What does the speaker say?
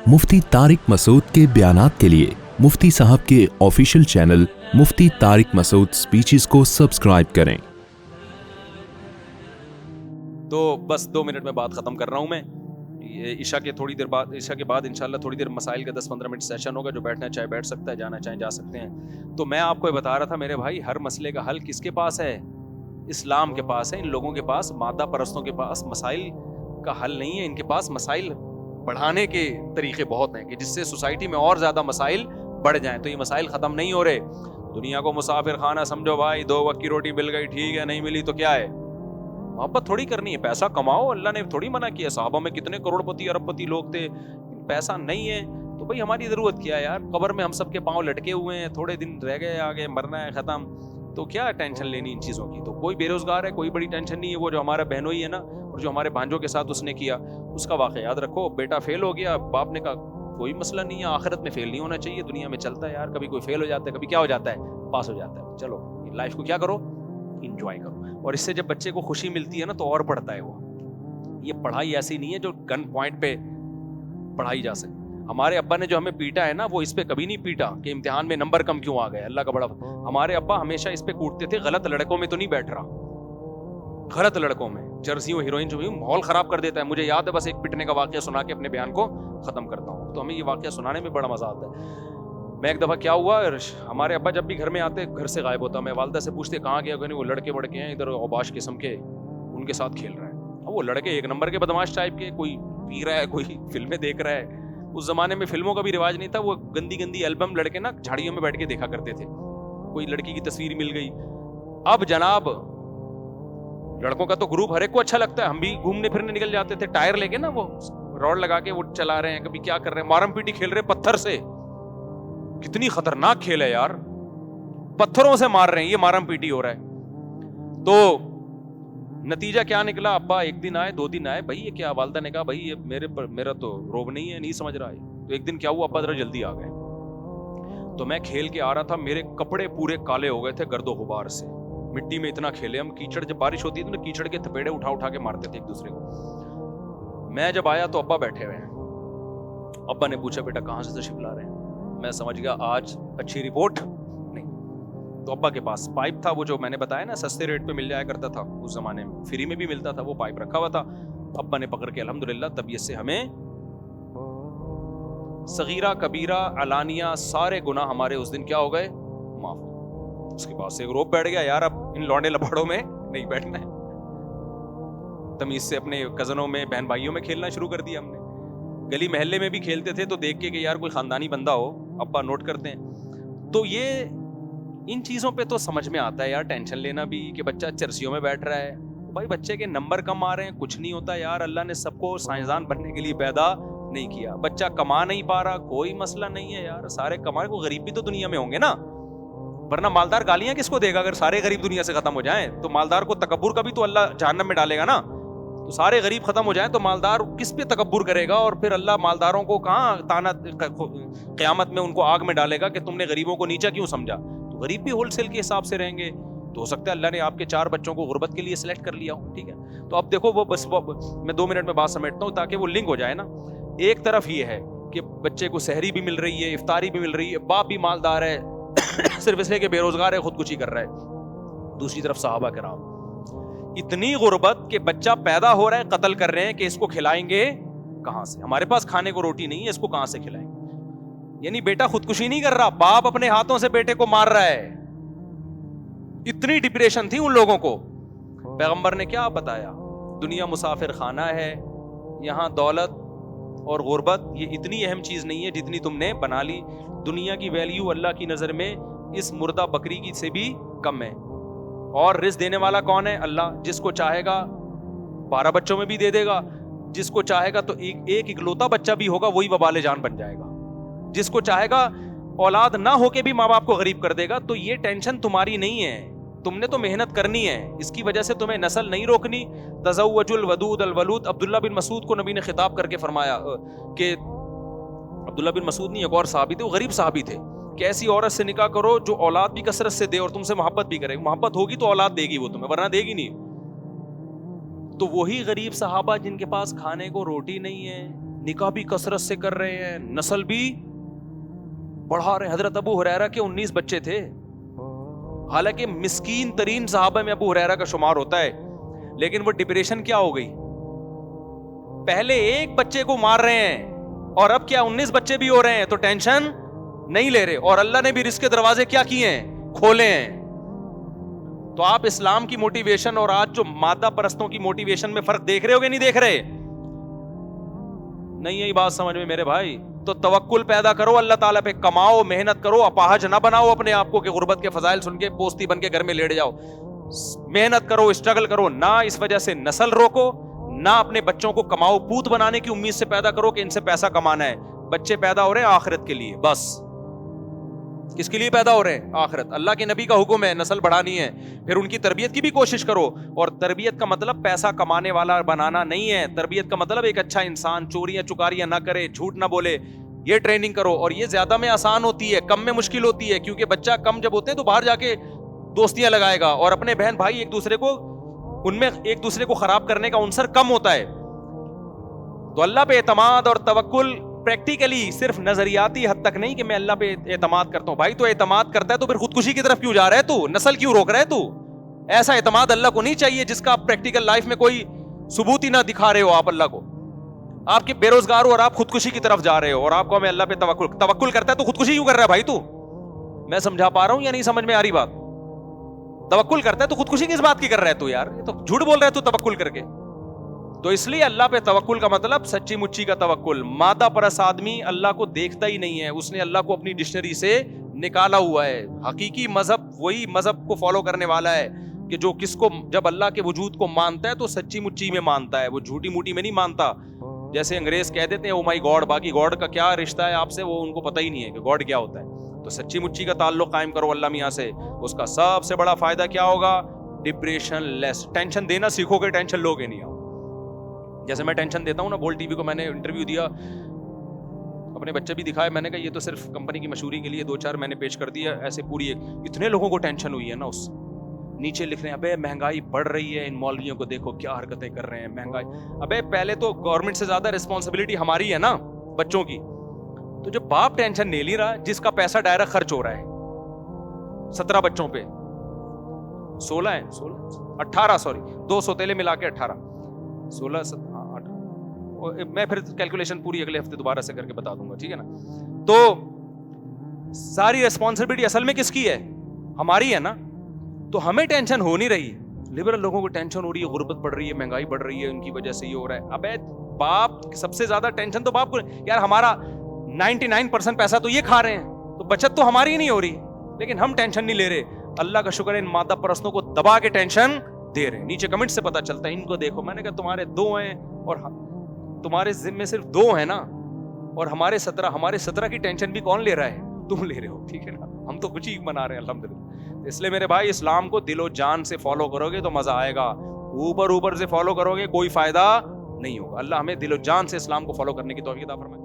मुफ्ती तारिक मसूद के बयानात के लिए मुफ्ती साहब के ऑफिशियल चैनल मुफ्ती तारिक मसूद स्पीचेस को सब्सक्राइब करें। तो बस 2 मिनट में बात ख़त्म कर रहा हूँ मैं। ये ईशा के बाद इंशाल्लाह थोड़ी देर मसाइल का 10-15 मिनट सेशन होगा। जो बैठना चाहे बैठ सकता है, जाना चाहे जा सकते हैं। तो मैं आपको ये बता रहा था मेरे भाई, हर मसले का हल किसके पास है? इस्लाम के पास है। इन लोगों के पास, मादा परस्तों के पास मसाइल का हल नहीं है। इनके पास मसाइल बढ़ाने के तरीके बहुत हैं कि जिससे सोसाइटी में और ज़्यादा मसाइल बढ़ जाएं। तो ये मसाइल ख़त्म नहीं हो रहे। दुनिया को मुसाफिर खाना समझो भाई, 2 वक्त की रोटी मिल गई ठीक है, नहीं मिली तो क्या है? मोहब्बत थोड़ी करनी है, पैसा कमाओ। अल्लाह ने थोड़ी मना किया। साहबा में कितने करोड़पति अरबपति लोग थे, पैसा नहीं है तो भाई हमारी ज़रूरत क्या है यार? कब्र में हम सबके पाँव लटके हुए हैं, थोड़े दिन रह गए, आगे मरना है, ख़त्म। तो क्या टेंशन लेनी इन चीज़ों की? तो कोई बेरोज़गार है, कोई बड़ी टेंशन नहीं है। वो जो हमारा बहनोई है ना, और जो हमारे भांजों के साथ उसने किया, उसका वाक़या याद रखो। बेटा फेल हो गया, बाप ने कहा कोई मसला नहीं है, आखिरत में फेल नहीं होना चाहिए। दुनिया में चलता है यार, कभी कोई फेल हो जाता है, कभी क्या हो जाता है, पास हो जाता है। चलो लाइफ को क्या करो, इंजॉय करो। और इससे जब बच्चे को खुशी मिलती है ना तो और पढ़ता है वो। ये पढ़ाई ऐसी नहीं है जो गन पॉइंट पे पढ़ाई जा सके। हमारे अब्बा ने जो हमें पीटा है ना, वो इस पे कभी नहीं पीटा कि इम्तिहान में नंबर कम क्यों आ गए। अल्लाह का बड़ा, हमारे अब्बा हमेशा इस पे कूटते थे, गलत लड़कों में तो नहीं बैठ रहा, गलत लड़कों में, जर्सियों हीरोइन जो भी माहौल खराब कर देता है। मुझे याद है, बस एक पिटने का वाकया सुना के अपने बयान को खत्म करता हूँ। तो हमें ये वाकया सुनाने में बड़ा मजा आता है। मैं एक दफा क्या हुआ, हमारे अब्बा जब भी घर में आते घर से गायब होता। मैं वालदा से पूछते कहाँ गया, कहने वो लड़के वड़के हैं इधर औबाश किस्म के, उनके साथ खेल रहा है। अब वो लड़के एक नंबर के बदमाश टाइप के, कोई पी रहा है, कोई फिल्में देख रहा है। उस जमाने में फिल्मों का भी रिवाज नहीं था। वो गंदी गंदी एल्बम लड़के ना झाड़ियों में बैठ के देखा करते थे। कोई लड़की की तस्वीर मिल गई। अब जनाब लड़कों का तो ग्रुप हर एक को अच्छा लगता है। हम भी घूमने फिरने निकल जाते थे, टायर लेके ना, वो रॉड लगा के वो चला रहे हैं, कभी क्या कर रहे हैं, मारम पीटी खेल रहे पत्थर से। कितनी खतरनाक खेल है यार, पत्थरों से मार रहे हैं, ये मारम पीटी हो रहा है। तो नतीजा क्या निकला, अब्बा एक दिन आए, 2 दिन आए, भाई ये क्या? वालदा ने कहा भाई ये मेरा तो रोब नहीं है, नहीं समझ रहा है। तो एक दिन क्या हुआ, अब्बा जरा जल्दी आ गए। तो मैं खेल के आ रहा था, मेरे कपड़े पूरे काले हो गए थे गर्दो गुबार से। मिट्टी में इतना खेले हम, कीचड़, जब बारिश होती थी ना, कीचड़ के थपेड़े उठा उठा के मारते थे एक दूसरे को। मैं जब आया तो अब्बा बैठे हुए हैं। अब्बा ने पूछा बेटा कहाँ से तशरीफ ला रहे हैं? मैं समझ गया आज अच्छी रिपोर्ट नहीं। तो अब्बा के पास पाइप था, वो जो मैंने बताया ना सस्ते रेट पे मिल जाया करता था उस जमाने में, फ्री में भी मिलता था, वो पाइप रखा हुआ था। अब्बा ने पकड़ के अल्हम्दुलिल्लाह तबीयत से हमें सगीरा कबीरा अलानिया सारे गुनाह हमारे उस दिन क्या हो गए, माफ। उसके बाद से एक रोप बैठ गया यार, अब इन लौंडे लफड़ों में नहीं बैठना है। तमीज से अपने कजनों में, बहन भाइयों में खेलना शुरू कर दिया हमने। गली महल्ले में भी खेलते थे तो देख के कि यार कोई खानदानी बंदा हो, अब्बा नोट करते हैं। तो ये इन चीज़ों पे तो समझ में आता है यार, टेंशन लेना भी कि बच्चा चर्सियों में बैठ रहा है। भाई बच्चे के नंबर कम आ रहे हैं, कुछ नहीं होता यार। अल्लाह ने सबको साइंसदान बनने के लिए पैदा नहीं किया। बच्चा कमा नहीं पा रहा, कोई मसला नहीं है यार, सारे कमाए। को गरीब भी तो दुनिया में होंगे ना, वरना मालदार गालियां किसको देगा? अगर सारे गरीब दुनिया से खत्म हो जाएं तो मालदार को तकब्बुर का भी तो अल्लाह जहन्नम में डालेगा ना। तो सारे गरीब खत्म हो जाएं तो मालदार किस पे तकब्बुर करेगा? और फिर अल्लाह मालदारों को कहाँ ताना क़यामत में उनको आग में डालेगा कि तुमने गरीबों को नीचा क्यों समझा? तो गरीब भी होलसेल के हिसाब से रहेंगे। तो हो सकता है अल्लाह ने आपके 4 बच्चों को गुर्बत के लिए सिलेक्ट कर लिया हो, ठीक है। तो अब देखो वो मैं 2 मिनट में बात समेटता हूँ ताकि वो लिंक हो जाए ना। एक तरफ ये है कि बच्चे को सहरी भी मिल रही है, इफ्तारी भी मिल रही है, बाप भी मालदार है सिर्फ इसलिए कि बेरोजगार है, खुदकुशी कर रहा है। दूसरी तरफ सहाबा किराम, इतनी गुर्बत कि बच्चा पैदा हो रहा है, कत्ल कर रहे हैं कि इसको खिलाएंगे कहां से? हमारे पास खाने को रोटी नहीं है, इसको कहां से खिलाएंगे? यानी बेटा खुदकुशी नहीं कर रहा, बाप अपने हाथों से बेटे को मार रहा है। इतनी डिप्रेशन थी उन लोगों को। पैगंबर ने क्या बताया? दुनिया मुसाफिर खाना है, यहाँ दौलत और गुर्बत ये इतनी अहम चीज नहीं है जितनी तुमने बना ली। दुनिया की वैल्यू अल्लाह की नजर में इस मुर्दा बकरी की से भी कम है। और रिस्क देने वाला कौन है? अल्लाह। जिसको चाहेगा 12 बच्चों में भी दे देगा, जिसको चाहेगा तो एक इकलौता बच्चा भी होगा वही वबाले जान बन जाएगा, जिसको चाहेगा औलाद ना होके भी माँ बाप को गरीब कर देगा। तो ये टेंशन तुम्हारी नहीं है, तुमने तो मेहनत करनी है। इसकी वजह से तुम्हें नस्ल नहीं रोकनी। तज़व्वजुल वदूद अल वलूद, अब्दुल्ला बिन मसूद को नबी ने खिताब करके फरमाया कि अब्दुल्ला बिन मसूद नहीं, एक और साहबी थे, वो गरीब साहबी थे, कि ऐसी औरत से निकाह करो जो औलाद भी कसरत से दे और तुमसे मोहब्बत भी करे। मोहब्बत होगी तो औलाद देगी वो तुम्हें, वरना देगी नहीं। तो वही गरीब सहाबा जिनके पास खाने को रोटी नहीं है, نکاح بھی کثرت سے کر رہے ہیں, نسل بھی بڑھا رہے ہیں. حضرت ابو ہریرہ کے 19 بچے تھے, حالانکہ مسکین ترین صحابہ میں ابو ہریرہ کا شمار ہوتا ہے, لیکن وہ ڈپریشن کیا ہو گئی, پہلے ایک بچے کو مار رہے ہیں اور اب کیا 19 بچے بھی ہو رہے ہیں, تو ٹینشن نہیں لے رہے, اور اللہ نے بھی رزق کے دروازے کیا کیے ہیں, کھولے ہیں. تو آپ اسلام کی موٹیویشن اور آج جو مادہ پرستوں کی موٹیویشن میں فرق دیکھ رہے ہو کہ نہیں دیکھ رہے؟ نہیں یہی بات سمجھ میں میرے بھائی. تو توکل پیدا کرو اللہ تعالیٰ پہ, کماؤ, محنت کرو, اپاہج نہ بناؤ اپنے آپ کو کہ غربت کے فضائل سن کے پوستی بن کے گھر میں لیٹ جاؤ. محنت کرو, اسٹرگل کرو, نہ اس وجہ سے نسل روکو, نہ اپنے بچوں کو کماؤ پوت بنانے کی امید سے پیدا کرو کہ ان سے پیسہ کمانا ہے. بچے پیدا ہو رہے ہیں آخرت کے لیے, بس کس کے لیے پیدا ہو رہے ہیں؟ آخرت. اللہ کے نبی کا حکم ہے نسل بڑھانی ہے, پھر ان کی تربیت کی بھی کوشش کرو. اور تربیت کا مطلب پیسہ کمانے والا بنانا نہیں ہے, تربیت کا مطلب ایک اچھا انسان, چوریاں چکاریاں نہ کرے, جھوٹ نہ بولے, یہ ٹریننگ کرو. اور یہ زیادہ میں آسان ہوتی ہے, کم میں مشکل ہوتی ہے, کیونکہ بچہ کم جب ہوتے ہیں تو باہر جا کے دوستیاں لگائے گا, اور اپنے بہن بھائی ایک دوسرے کو, ان میں ایک دوسرے کو خراب کرنے کا عنصر کم ہوتا ہے. تو اللہ پہ اعتماد اور توکل پریکٹیکلی, صرف نظریاتی حد تک نہیں کہ میں اللہ پہ اعتماد کرتا ہوں. بھائی تو اعتماد کرتا ہے تو پھر خودکشی کی طرف کیوں جا رہا ہے, تو نسل کیوں روک رہا ہے؟ تو ایسا اعتماد اللہ کو نہیں چاہیے جس کا آپ پریکٹیکل لائف میں کوئی ثبوت ہی نہ دکھا رہے ہو آپ اللہ کو. آپ کے بے روزگار ہو اور آپ خودکشی کی طرف جا رہے ہو, اور آپ کو ہمیں اللہ پہ توکل کرتا ہے تو خودکشی کیوں کر رہا ہے بھائی؟ تو میں سمجھا پا رہا ہوں یا نہیں سمجھ میں آ رہی بات؟ توکل کرتا ہے تو خودکشی کس بات کی کر رہا ہے تو یار؟ یہ تو جھوٹ بول رہا ہے تو توکل کر کے. تو اس لیے اللہ پہ توکل کا مطلب سچی مچی کا توکل. مادہ پرست آدمی اللہ کو دیکھتا ہی نہیں ہے, اس نے اللہ کو اپنی ڈکشنری سے نکالا ہوا ہے. حقیقی مذہب وہی مذہب کو فالو کرنے والا ہے کہ جو کس کو جب اللہ کے وجود کو مانتا ہے تو سچی مچی میں مانتا ہے, وہ جھوٹی موٹی میں نہیں مانتا. جیسے انگریز کہہ دیتے ہیں او مائی گاڈ, باقی گاڈ کا کیا رشتہ ہے آپ سے وہ ان کو پتہ ہی نہیں ہے کہ گاڈ کیا ہوتا ہے. تو سچی مچی کا تعلق قائم کرو اللہ میاں سے, اس کا سب سے بڑا فائدہ کیا ہوگا؟ ڈپریشن لیس. ٹینشن دینا سیکھو گے, ٹینشن لوگے نہیں. جیسے میں ٹینشن دیتا ہوں نا, بول ٹی وی کو میں نے انٹرویو دیا, اپنے بچے بھی دکھائے, میں نے کہا یہ تو صرف کمپنی کی مشہوری کے لیے 2-4 میں نے پیش کر دیا, ایسے پوری ایک, اتنے لوگوں کو ٹینشن ہوئی ہے نا. اس نیچے لکھ رہے ہیں ابے مہنگائی بڑھ رہی ہے, ان مولویوں کو دیکھو کیا حرکتیں کر رہے ہیں, مہنگائی. ابے پہلے تو گورنمنٹ سے زیادہ رسپانسبلٹی ہماری ہے نا بچوں کی. تو جب باپ ٹینشن نہیں لے رہا, جس کا پیسہ ڈائریکٹ خرچ ہو رہا ہے 17 بچوں پہ, 18 2 سوتیلے ملا کے 18 16 میں پھر کیلکولیشن پوری اگلے ہفتے دوبارہ سے کر کے بتا دوں گا, ٹھیک ہے نا. تو ساری ریسپانسبلٹی اصل میں کس کی ہے؟ ہماری ہے نا. تو ہمیں ٹینشن ہو نہیں رہی, لبرل لوگوں کو ٹینشن ہو رہی ہے, غربت بڑھ رہی ہے, مہنگائی بڑھ رہی ہے, ان کی وجہ سے یہ ہو رہا ہے. ابے باپ سب سے زیادہ ٹینشن تو باپ کو, یار ہمارا 99% پیسہ تو یہ کھا رہے ہیں, تو بچت تو ہماری ہی نہیں ہو رہی, لیکن ہم ٹینشن نہیں لے رہے. اللہ کا شکر ہے ان مادہ پرستوں کو دبا کے ٹینشن دے رہے ہیں. نیچے کمنٹ سے پتا چلتا ہے, ان کو دیکھو. میں نے کہا تمہارے 2 ہیں اور تمہارے ذمے صرف 2 ہیں نا, اور ہمارے 17 کی ٹینشن بھی کون لے رہا ہے؟ تم لے رہے ہو, ٹھیک ہے نا. ہم تو کچھ ہی منا رہے ہیں الحمدللہ. اس لیے میرے بھائی اسلام کو دل و جان سے فالو کرو گے تو مزہ آئے گا, اوپر سے فالو کرو گے کوئی فائدہ نہیں ہوگا. اللہ ہمیں دل و جان سے اسلام کو فالو کرنے کی توفیق عطا فرمائے.